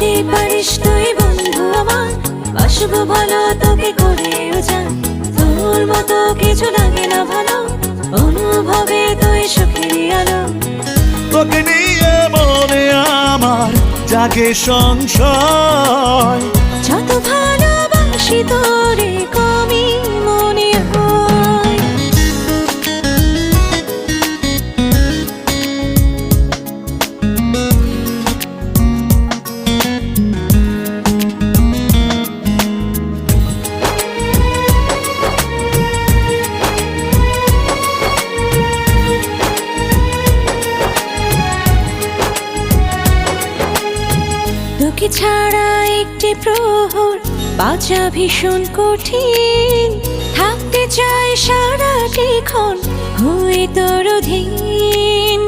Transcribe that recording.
যদি পারিস তুই বন্ধু আমার, বাসবো ভালো তোকে করেও যান। তোর মতো কিছু লাগে না ভালো, অনুভবে তুই সুখেরই আলো। তোকে নিয়ে মনে আমার জাগে সংশয়, যত ভালোবাসি তোরে কমই মনে হয়। তোকে ছাড়া একটি প্রহর বাঁচা ভীষণ কঠিন, থাকতে চাই সারাটি ক্ষণ হয়ে তোর অধীন।